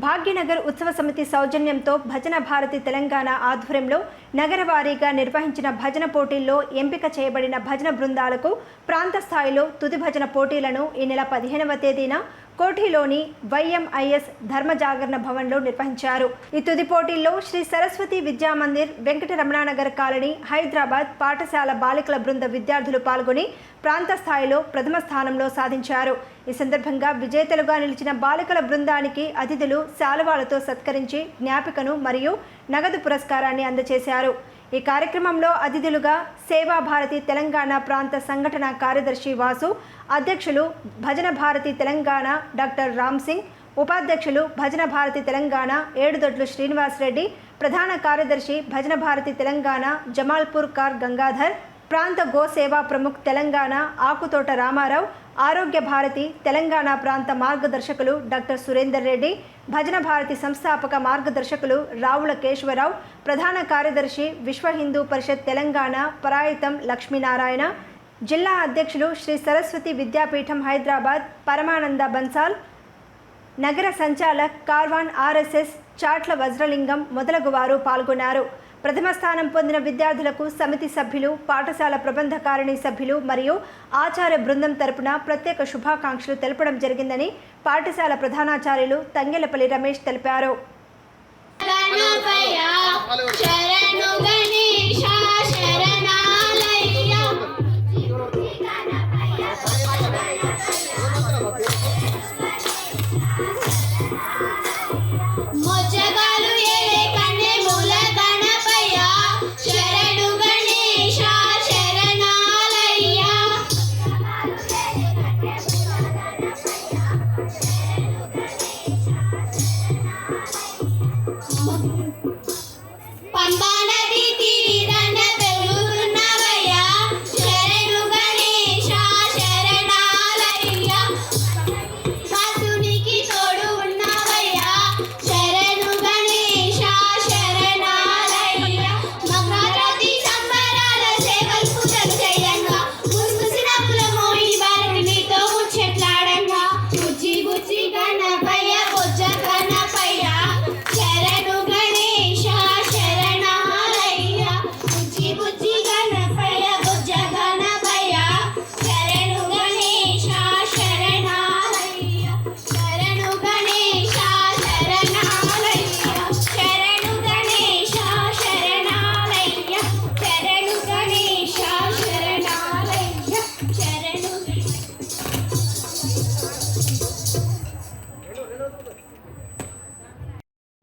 భాగ్యనగర్ ఉత్సవ సమితి సౌజన్యంతో భజన భారతి తెలంగాణ ఆధ్వర్యంలో నగరవారీగా నిర్వహించిన భజన పోటీల్లో ఎంపిక చేయబడిన భజన బృందాలకు ప్రాంత స్థాయిలో తుది భజన పోటీలను ఈ నెల 15వ తేదీన కోఠీలోని వైఎంఐఎస్ ధర్మ జాగరణ భవన్లో నిర్వహించారు. ఈ తుది పోటీల్లో శ్రీ సరస్వతి విద్యామందిర్, వెంకటరమణానగర్ కాలనీ, హైదరాబాద్ పాఠశాల బాలికల బృంద విద్యార్థులు పాల్గొని ప్రాంత స్థాయిలో ప్రథమ స్థానంలో సాధించారు. ఈ సందర్భంగా విజేతలుగా నిలిచిన బాలికల బృందానికి అతిథులు శాలువాలతో సత్కరించి జ్ఞాపికను మరియు నగదు పురస్కారాన్ని అందజేశారు. ఈ కార్యక్రమంలో అతిథులుగా సేవాభారతి తెలంగాణ ప్రాంత సంఘటన కార్యదర్శి వాసు, అధ్యక్షులు భజన భారతి తెలంగాణ డాక్టర్ రామ్ సింగ్, ఉపాధ్యక్షులు భజన భారతి తెలంగాణ ఏడుదొడ్లు శ్రీనివాస్ రెడ్డి, ప్రధాన కార్యదర్శి భజన భారతి తెలంగాణ జమాల్పూర్ కార్ గంగాధర్, ప్రాంత గో సేవా ప్రముఖ్ తెలంగాణ ఆకుతోట రామారావు, ఆరోగ్య భారతి తెలంగాణ ప్రాంత మార్గదర్శకులు డాక్టర్ సురేందర్ రెడ్డి, భజన భారతి సంస్థాపక మార్గదర్శకులు రావుల కేశవరావు, ప్రధాన కార్యదర్శి విశ్వ హిందూ పరిషత్ తెలంగాణ పరాయితం లక్ష్మీనారాయణ, జిల్లా అధ్యక్షులు శ్రీ సరస్వతి విద్యాపీఠం హైదరాబాద్ పరమానంద బన్సాల్, నగర సంచాలక్ కార్వాన్ ఆర్ఎస్ఎస్ చాట్ల వజ్రలింగం మొదలగు వారు పాల్గొన్నారు. ప్రథమ స్థానం పొందిన విద్యార్థులకు సమితి సభ్యులు, పాఠశాల ప్రబంధకారిణి సభ్యులు మరియు ఆచార్య బృందం తరపున ప్రత్యేక శుభాకాంక్షలు తెలపడం జరిగిందని పాఠశాల ప్రధానాచార్యులు తంగెలపల్లి రమేష్ తెలిపారు.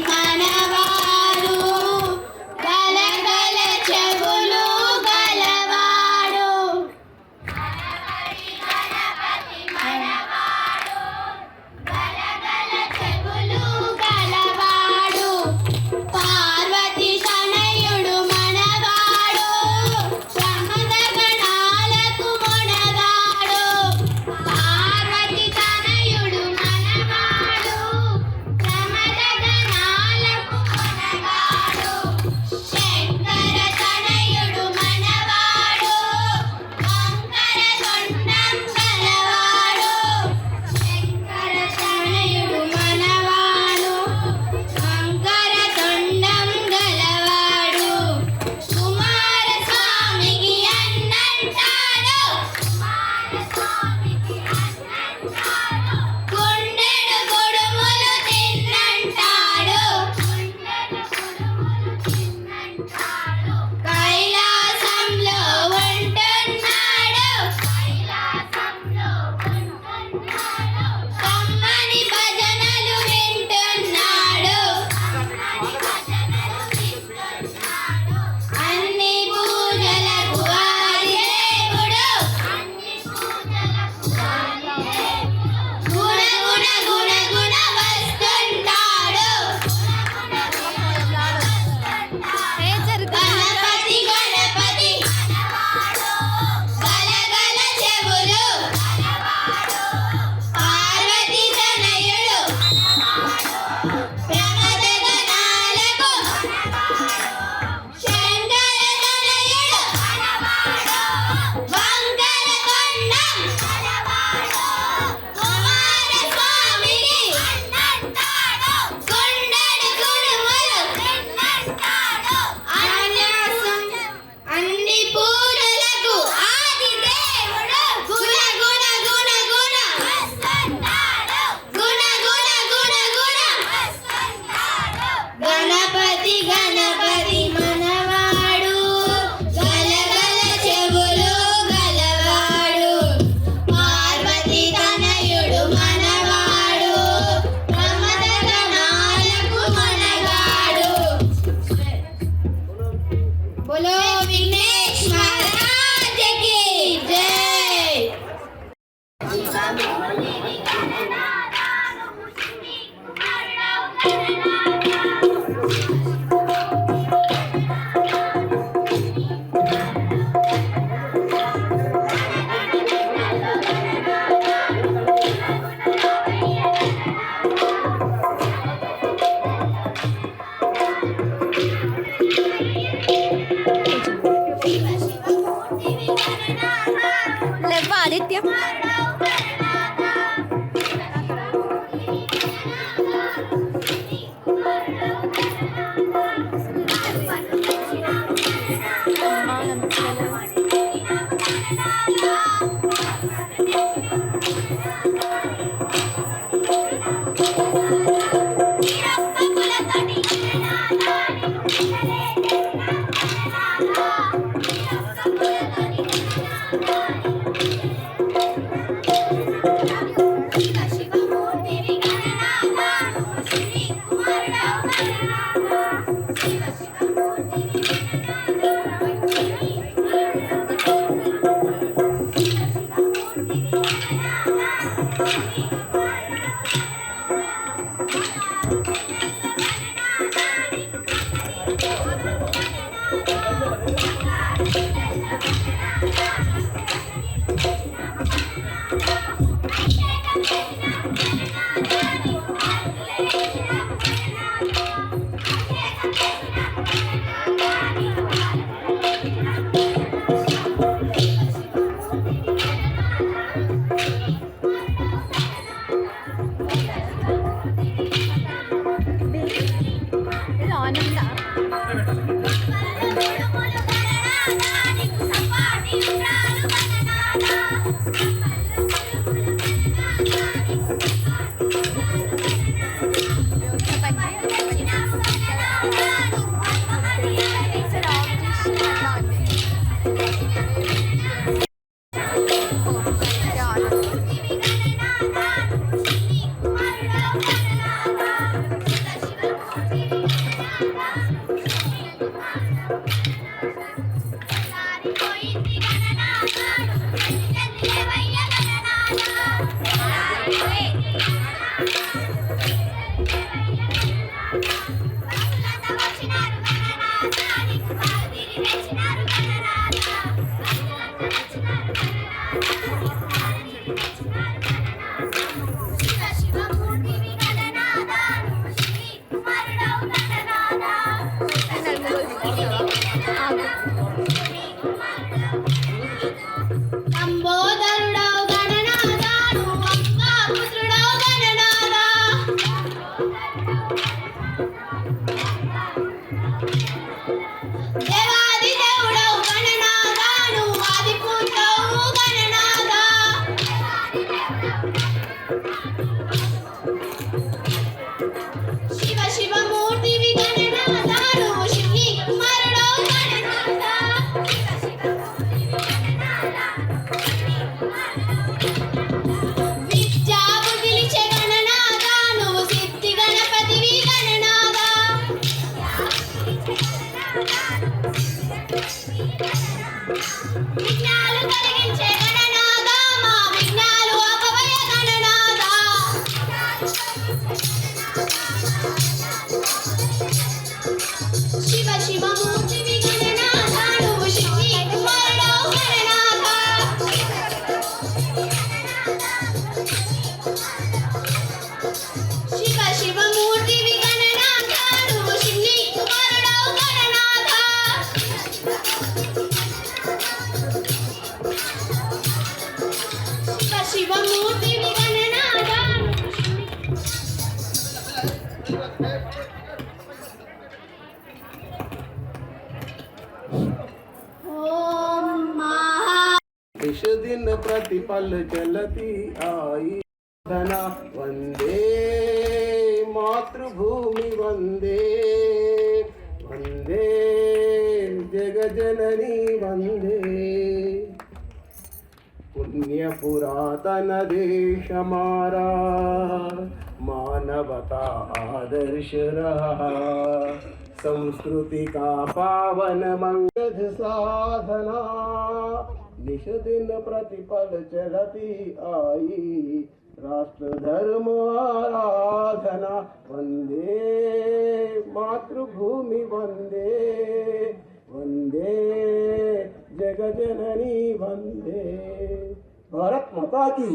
మనవారు గలగల చెవులు विघ्नेश महाराज की जय। आदित्य इस दिन प्रतिपल चलती आई धना वंदे मातृभूमि वंदे वंदे जगजननी वंदे पुण्य पुरातन देश हमारा मानवता आदर्श रहा संस्कृति का पावन मंगल साधना निश दिन प्रतिपल चलती आई राष्ट्र धर्म आराधना वंदे मातृभूमि वंदे वंदे जगजननी वंदे भारत माता की